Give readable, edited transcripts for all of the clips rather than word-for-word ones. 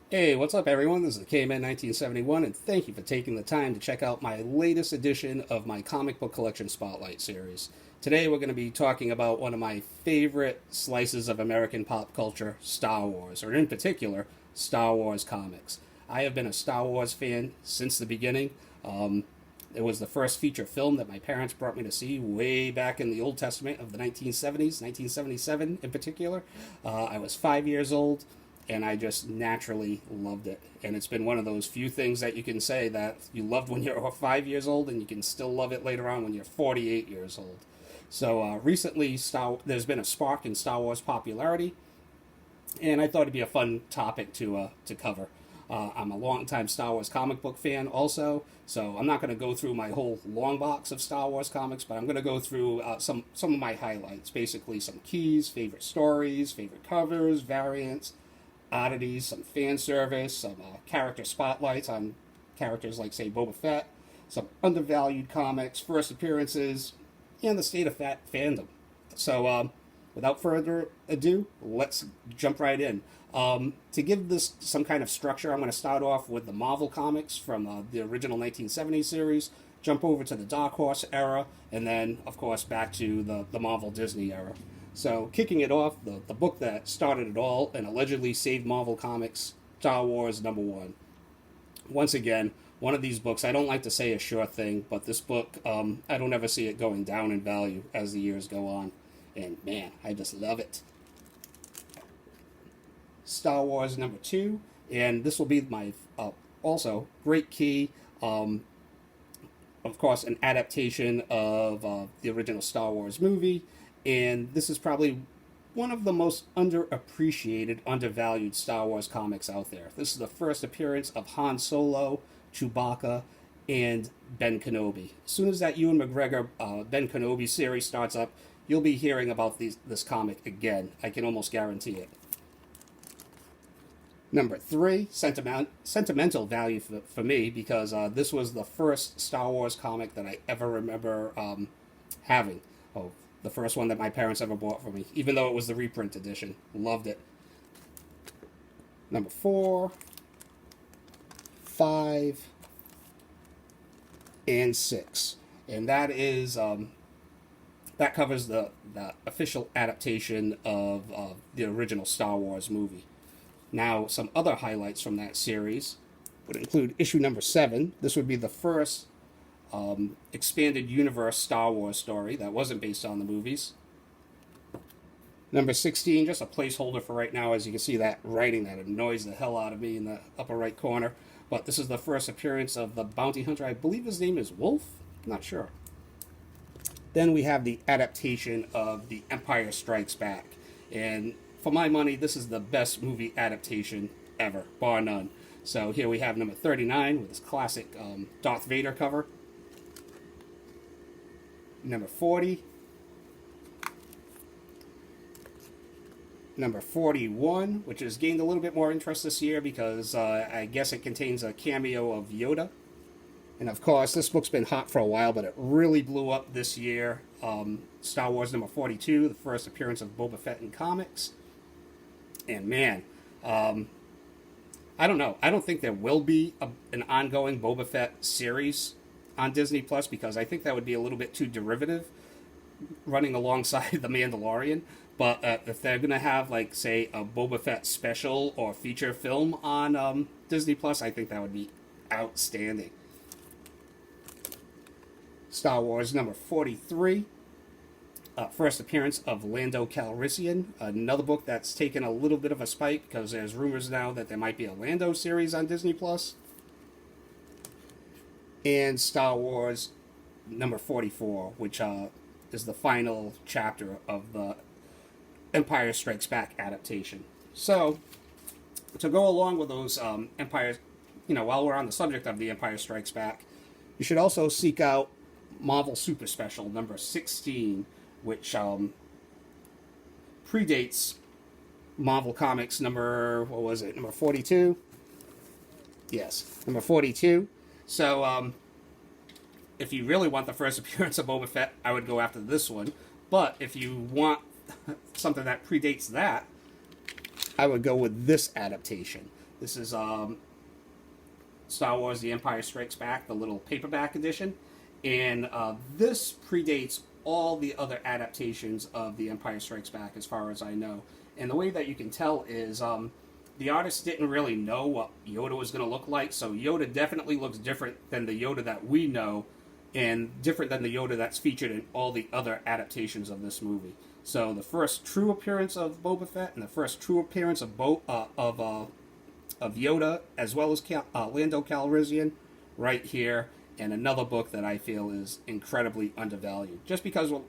Hey, what's up, everyone? This is KMN 1971, and thank you for taking the time to check out my latest edition of my comic book collection spotlight series. Today, we're going to be talking about one of my favorite slices of American pop culture, Star Wars, or in particular, Star Wars comics. I have been a Star Wars fan since the beginning. It was the first feature film that my parents brought me to see way back in the Old Testament of the 1970s, 1977 in particular. I was 5 years old, and I just naturally loved it. And it's been one of those few things that you can say that you loved when you're 5 years old, and you can still love it later on when you're 48 years old. So recently, there's been a spark in Star Wars popularity, and I thought it'd be a fun topic to cover. I'm a longtime Star Wars comic book fan also, so I'm not going to go through my whole long box of Star Wars comics, but I'm going to go through some of my highlights, basically some keys, favorite stories, favorite covers, variants, oddities, some fan service, some character spotlights on characters like, say, Boba Fett, some undervalued comics, first appearances, and the state of fandom. So, without further ado, let's jump right in. To give this some kind of structure, I'm going to start off with the Marvel comics from the original 1970s series, jump over to the Dark Horse era, and then, of course, back to the Marvel Disney era. So, kicking it off, the book that started it all and allegedly saved Marvel Comics, Star Wars #1. Once again, one of these books, I don't like to say a sure thing, but this book, I don't ever see it going down in value as the years go on. And man, I just love it. Star Wars #2, and this will be my also great key. Of course, an adaptation of the original Star Wars movie, and this is probably one of the most underappreciated, undervalued Star Wars comics out there. This is the first appearance of Han Solo, Chewbacca, and Ben Kenobi. As soon as that Ewan McGregor Ben Kenobi series starts up, you'll be hearing about this comic again. I can almost guarantee it. #3, sentimental value for me, because this was the first Star Wars comic that I ever remember having. Oh, the first one that my parents ever bought for me, even though it was the reprint edition. Loved it. #4, 5, and 6. And that is that covers the official adaptation of the original Star Wars movie. Now, some other highlights from that series would include issue #7. This would be the first expanded universe Star Wars story that wasn't based on the movies. #16, just a placeholder for right now, as you can see that writing that annoys the hell out of me in the upper right corner. But this is the first appearance of the bounty hunter. I believe his name is Wolf? I'm not sure. Then we have the adaptation of The Empire Strikes Back. And for my money, this is the best movie adaptation ever, bar none. So here we have #39 with this classic Darth Vader cover. #40. #41, which has gained a little bit more interest this year because I guess it contains a cameo of Yoda. And of course, this book's been hot for a while, but it really blew up this year. Star Wars #42, the first appearance of Boba Fett in comics. And man, I don't know. I don't think there will be an ongoing Boba Fett series on Disney Plus, because I think that would be a little bit too derivative, running alongside The Mandalorian. But if they're going to have, like, say, a Boba Fett special or feature film on Disney Plus, I think that would be outstanding. Star Wars #43, first appearance of Lando Calrissian, another book that's taken a little bit of a spike because there's rumors now that there might be a Lando series on Disney Plus. And Star Wars #44, which is the final chapter of the Empire Strikes Back adaptation. So, to go along with those Empire, while we're on the subject of the Empire Strikes Back, you should also seek out Marvel Super Special #16, which predates Marvel Comics number 42? Yes, #42. So, if you really want the first appearance of Boba Fett, I would go after this one. But if you want something that predates that, I would go with this adaptation. This is Star Wars The Empire Strikes Back, the little paperback edition. And this predates all the other adaptations of The Empire Strikes Back, as far as I know. And the way that you can tell is the artist didn't really know what Yoda was going to look like, so Yoda definitely looks different than the Yoda that we know, and different than the Yoda that's featured in all the other adaptations of this movie. So the first true appearance of Boba Fett and the first true appearance of Yoda, as well as Lando Calrissian, right here, and another book that I feel is incredibly undervalued. Just because, well,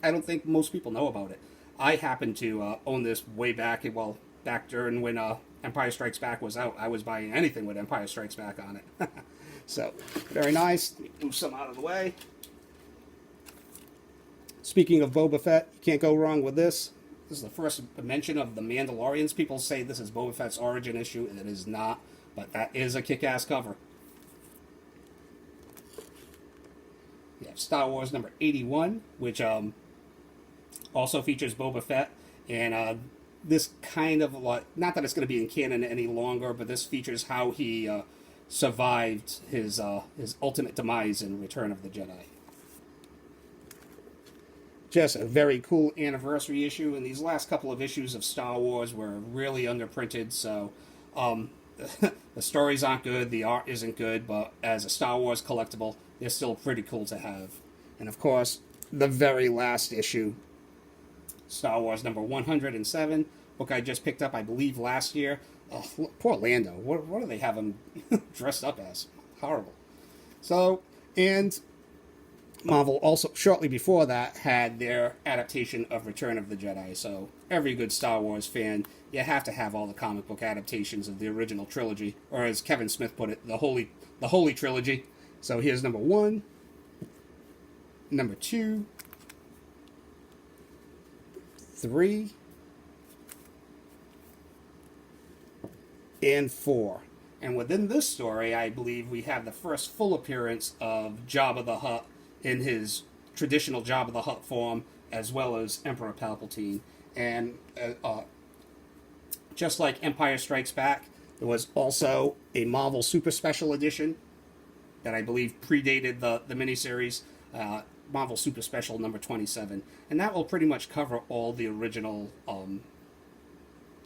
I don't think most people know about it. I happen to own this way back, back during when Empire Strikes Back was out. I was buying anything with Empire Strikes Back on it. So, very nice. Move some out of the way. Speaking of Boba Fett, you can't go wrong with this. This is the first mention of the Mandalorians. People say this is Boba Fett's origin issue, and it is not, but that is a kick-ass cover. We have Star Wars number 81, which also features Boba Fett, and this kind of, not that it's going to be in canon any longer, but this features how he survived his ultimate demise in Return of the Jedi. Just a very cool anniversary issue, and these last couple of issues of Star Wars were really underprinted, so the stories aren't good, the art isn't good, but as a Star Wars collectible, they're still pretty cool to have. And of course, the very last issue, Star Wars number 107, book I just picked up, I believe, last year. Oh, poor Lando. What do they have him dressed up as? Horrible. So, and Marvel also, shortly before that, had their adaptation of Return of the Jedi. So, every good Star Wars fan, you have to have all the comic book adaptations of the original trilogy, or as Kevin Smith put it, the holy trilogy. So, here's number 1, number 2, 3, and 4. And within this story, I believe we have the first full appearance of Jabba the Hutt in his traditional Jabba the Hutt form, as well as Emperor Palpatine. And just like Empire Strikes Back, there was also a Marvel Super Special Edition that I believe predated the miniseries, Marvel Super Special number 27. And that will pretty much cover all the original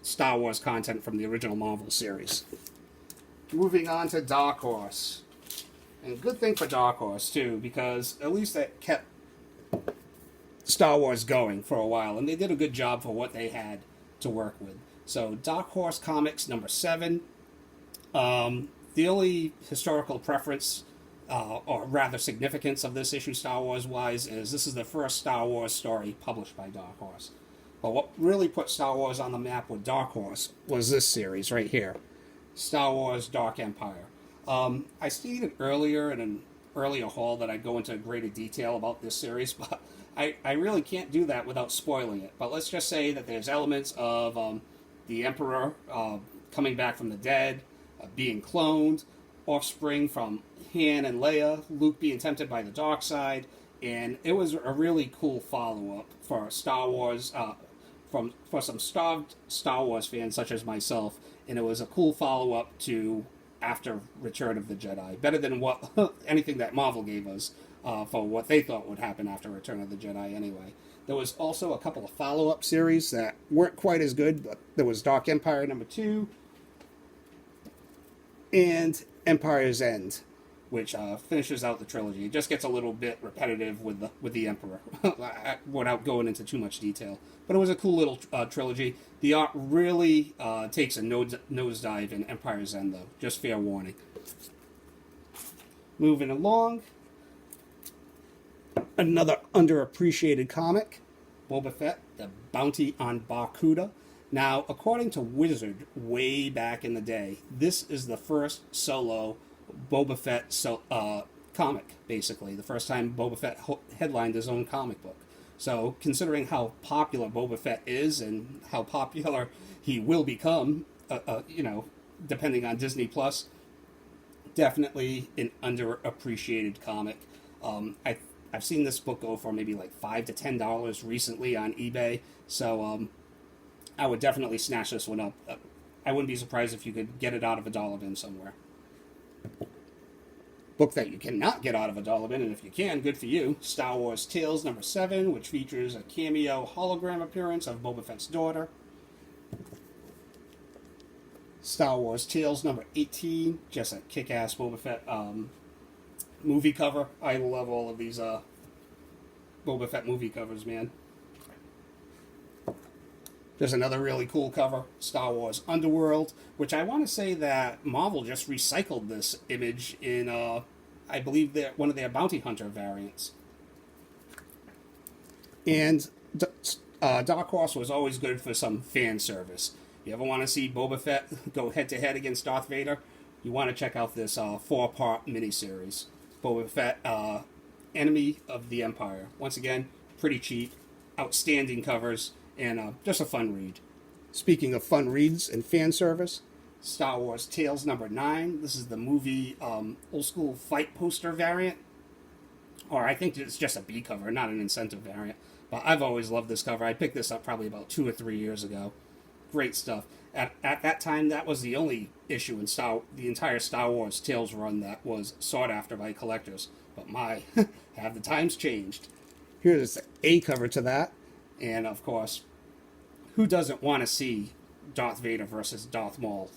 Star Wars content from the original Marvel series. Moving on to Dark Horse. And good thing for Dark Horse, too, because at least that kept Star Wars going for a while, and they did a good job for what they had to work with. So, Dark Horse Comics number 7. The only historical preference, or rather significance of this issue Star Wars-wise, is this is the first Star Wars story published by Dark Horse. But what really put Star Wars on the map with Dark Horse was this series right here, Star Wars Dark Empire. I stated earlier in an earlier haul that I'd go into greater detail about this series, but I really can't do that without spoiling it. But let's just say that there's elements of the Emperor coming back from the dead, being cloned, offspring from Han and Leia, Luke being tempted by the dark side, and it was a really cool follow-up for Star Wars, for some starved Star Wars fans such as myself, and it was a cool follow-up to after Return of the Jedi. Better than what anything that Marvel gave us for what they thought would happen after Return of the Jedi anyway. There was also a couple of follow-up series that weren't quite as good, but there was Dark Empire number 2 and Empire's End, which finishes out the trilogy. It just gets a little bit repetitive with the Emperor without going into too much detail. But it was a cool little trilogy. The art really takes a nosedive in Empire's End, though. Just fair warning. Moving along. Another underappreciated comic, Boba Fett, The Bounty on Barkuda. Now, according to Wizard, way back in the day, this is the first solo Boba Fett comic, basically. The first time Boba Fett headlined his own comic book. So, considering how popular Boba Fett is and how popular he will become, depending on Disney Plus, definitely an underappreciated comic. I've seen this book go for maybe like $5 to $10 recently on eBay. So, I would definitely snatch this one up. I wouldn't be surprised if you could get it out of a dollar bin somewhere. Book that you cannot get out of a dollar bin, and if you can, good for you. Star Wars Tales number 7, which features a cameo hologram appearance of Boba Fett's daughter. Star Wars Tales number 18, just a kick-ass Boba Fett movie cover. I love all of these Boba Fett movie covers, man. There's another really cool cover, Star Wars Underworld, which I want to say that Marvel just recycled this image in, I believe, one of their Bounty Hunter variants. And Dark Horse was always good for some fan service. You ever want to see Boba Fett go head-to-head against Darth Vader? You want to check out this 4-part miniseries. Boba Fett, Enemy of the Empire. Once again, pretty cheap, outstanding covers, and just a fun read. Speaking of fun reads and fan service, Star Wars Tales number 9. This is the movie old school fight poster variant. Or I think it's just a B cover, not an incentive variant. But I've always loved this cover. I picked this up probably about 2 or 3 years ago. Great stuff. At that time, that was the only issue in the entire Star Wars Tales run that was sought after by collectors. But my, have the times changed. Here's the A cover to that. And of course, who doesn't want to see Darth Vader versus Darth Maul?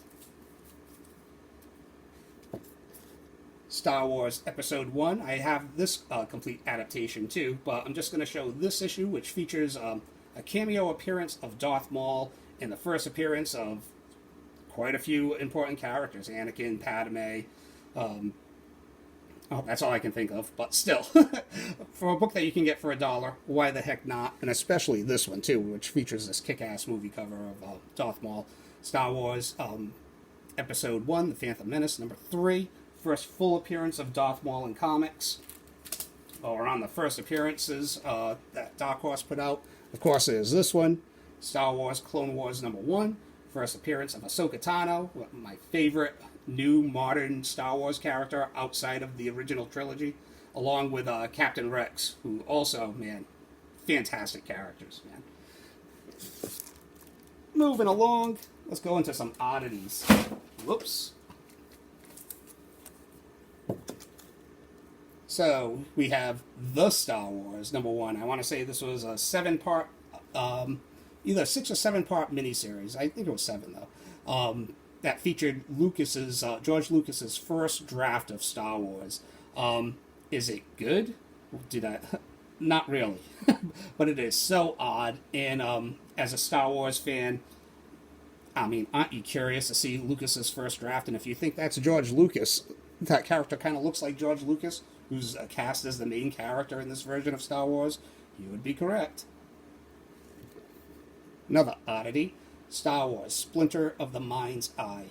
Star Wars Episode 1. I have this complete adaptation too, but I'm just going to show this issue, which features a cameo appearance of Darth Maul and the first appearance of quite a few important characters. Anakin, Padme. That's all I can think of, but still. For a book that you can get for $1, why the heck not? And especially this one too, which features this kick-ass movie cover of Darth Maul. Star Wars Episode 1, The Phantom Menace, number 3. First full appearance of Darth Maul in comics. Or on the first appearances that Dark Horse put out. Of course, there's this one, Star Wars Clone Wars number 1. First appearance of Ahsoka Tano, my favorite new modern Star Wars character outside of the original trilogy, along with Captain Rex, who also, man, fantastic characters, man. Moving along, let's go into some oddities. Whoops. So, we have The Star Wars, number 1. I want to say this was a 7-part, either 6 or 7-part miniseries. I think it was 7, though. That featured George Lucas's first draft of Star Wars. Is it good? Not really. But it is so odd. And as a Star Wars fan, I mean, aren't you curious to see Lucas's first draft? And if you think that's George Lucas, that character kind of looks like George Lucas, who's cast as the main character in this version of Star Wars, you would be correct. Another oddity, Star Wars Splinter of the Mind's Eye.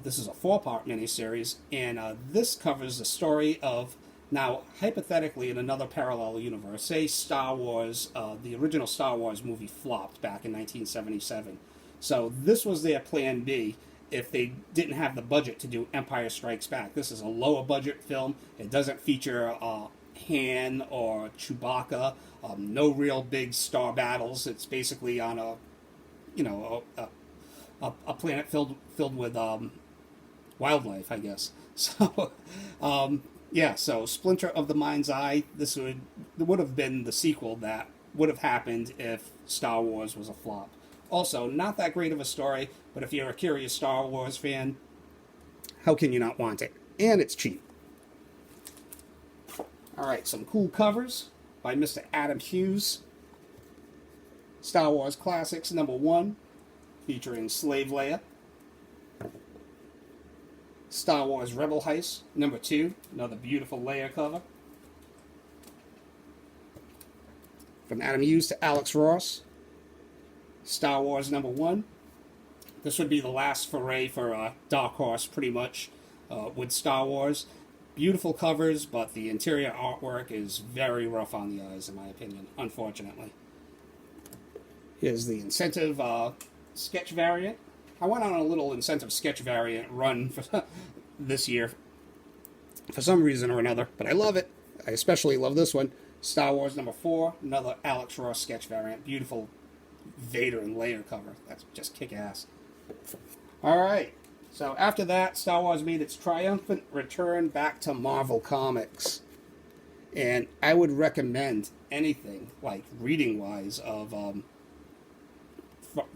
This is a 4-part miniseries, and this covers the story of, now, hypothetically, in another parallel universe, say Star Wars, the original Star Wars movie flopped back in 1977. So this was their plan B if they didn't have the budget to do Empire Strikes Back. This is a lower budget film. It doesn't feature Han or Chewbacca. No real big star battles. It's basically on a planet filled with wildlife, I guess. So, so Splinter of the Mind's Eye. This would have been the sequel that would have happened if Star Wars was a flop. Also, not that great of a story, but if you're a curious Star Wars fan, how can you not want it? And it's cheap. Alright, some cool covers by Mr. Adam Hughes. Star Wars Classics number 1, featuring Slave Leia. Star Wars Rebel Heist number 2, another beautiful Leia cover. From Adam Hughes to Alex Ross. Star Wars number 1. This would be the last foray for Dark Horse, pretty much, with Star Wars. Beautiful covers, but the interior artwork is very rough on the eyes, in my opinion, unfortunately. Here's the incentive sketch variant. I went on a little incentive sketch variant run for this year, for some reason or another, but I love it. I especially love this one. Star Wars number 4, another Alex Ross sketch variant. Beautiful Vader and Leia cover. That's just kick-ass. Alright, so after that, Star Wars made its triumphant return back to Marvel Comics. And I would recommend anything, like reading-wise, of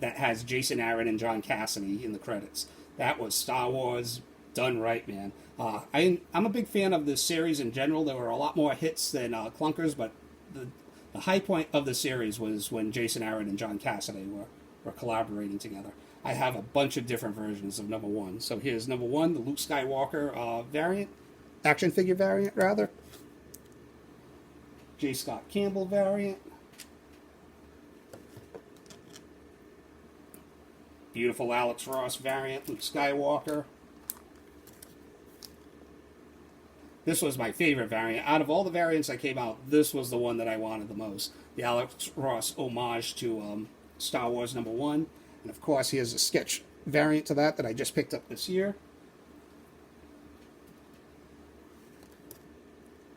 that has Jason Aaron and John Cassidy in the credits. That was Star Wars done right, man. I'm a big fan of this series in general. There were a lot more hits than clunkers, but the high point of the series was when Jason Aaron and John Cassidy were collaborating together. I have a bunch of different versions of number one. So here's number one, the Luke Skywalker variant, action figure variant, rather. J. Scott Campbell variant. Beautiful Alex Ross variant, Luke Skywalker. This was my favorite variant. Out of all the variants that came out, this was the one that I wanted the most. The Alex Ross homage to Star Wars number one. And of course, here's a sketch variant to that I just picked up this year.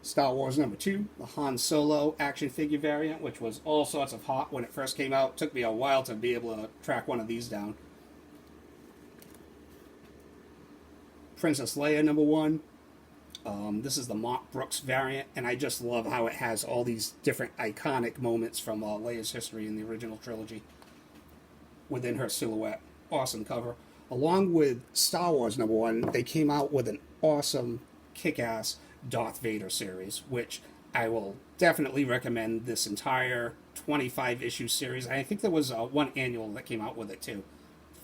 Star Wars number two, the Han Solo action figure variant, which was all sorts of hot when it first came out. It took me a while to be able to track one of these down. Princess Leia number one. This is the Mont Brooks variant, and I just love how it has all these different iconic moments from Leia's history in the original trilogy within her silhouette. Awesome cover. Along with Star Wars number one, they came out with an awesome, kick-ass Darth Vader series, which I will definitely recommend this entire 25-issue series. I think there was one annual that came out with it, too.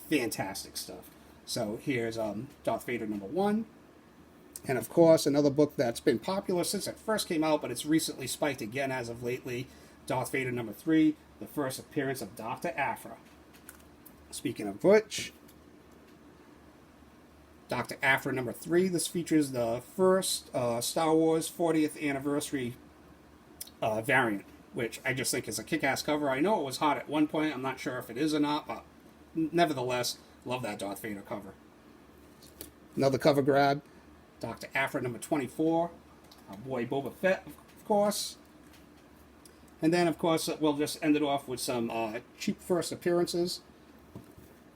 Fantastic stuff. So here's Darth Vader number one. And of course, another book that's been popular since it first came out, but it's recently spiked again as of lately, Darth Vader number three, the first appearance of Dr. Aphra. Speaking of which, Dr. Aphra number three, this features the first Star Wars 40th anniversary variant, which I just think is a kick-ass cover. I know it was hot at one point, I'm not sure if it is or not, but nevertheless, love that Darth Vader cover. Another cover grab, Dr. Aphra number 24, our boy Boba Fett, of course. And then, of course, we'll just end it off with some cheap first appearances.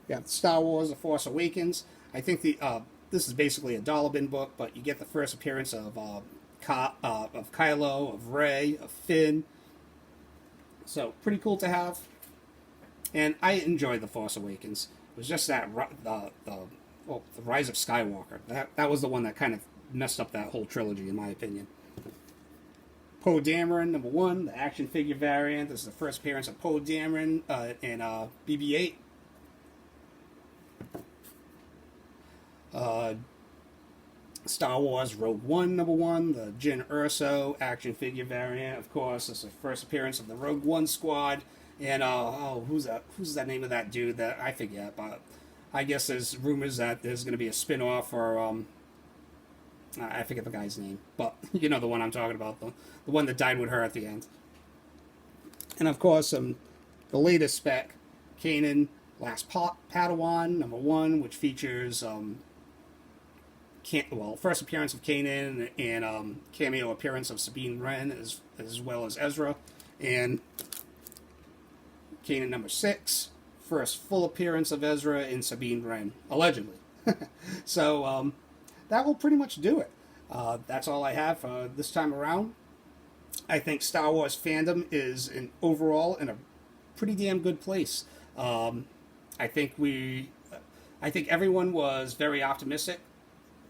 We have Star Wars The Force Awakens. I think this is basically a dollar bin book, but you get the first appearance of Kylo, of Rey, of Finn. So, pretty cool to have. And I enjoyed The Force Awakens. It was just that the Rise of Skywalker. That was the one that kind of messed up that whole trilogy, in my opinion. Poe Dameron, number one, the action figure variant. This is the first appearance of Poe Dameron in BB-8. Star Wars Rogue One, number one, the Jyn Erso action figure variant. Of course, this is the first appearance of the Rogue One squad. And who's that name of that dude that I forget, but I guess there's rumors that there's going to be a spin-off or I forget the guy's name, but you know the one I'm talking about, the one that died with her at the end. And of course, the latest spec, Kanan, Last Padawan, number one, which features first appearance of Kanan and cameo appearance of Sabine Wren as well as Ezra, and Kanan number 6, first full appearance of Ezra and Sabine Wren, allegedly. So that will pretty much do it. That's all I have this time around. I think Star Wars fandom is overall in a pretty damn good place. I think everyone was very optimistic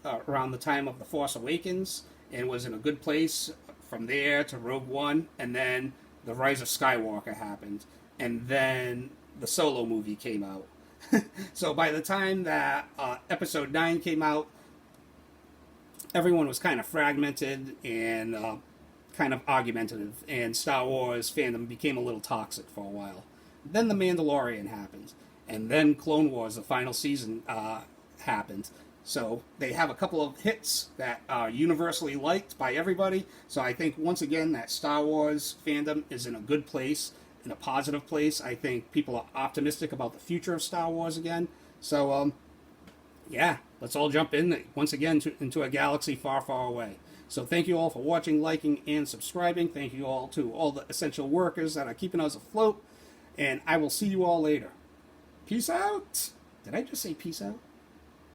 around the time of The Force Awakens and was in a good place from there to Rogue One, and then The Rise of Skywalker happened, and then the Solo movie came out. So by the time that Episode 9 came out, everyone was kind of fragmented and kind of argumentative, and Star Wars fandom became a little toxic for a while. Then The Mandalorian happened, and then Clone Wars, the final season, happened. So they have a couple of hits that are universally liked by everybody. So I think, once again, that Star Wars fandom is in a good place, in a positive place. I think people are optimistic about the future of Star Wars again. So, yeah, let's all jump in, once again, into a galaxy far, far away. So thank you all for watching, liking, and subscribing. Thank you all to all the essential workers that are keeping us afloat. And I will see you all later. Peace out. Did I just say peace out?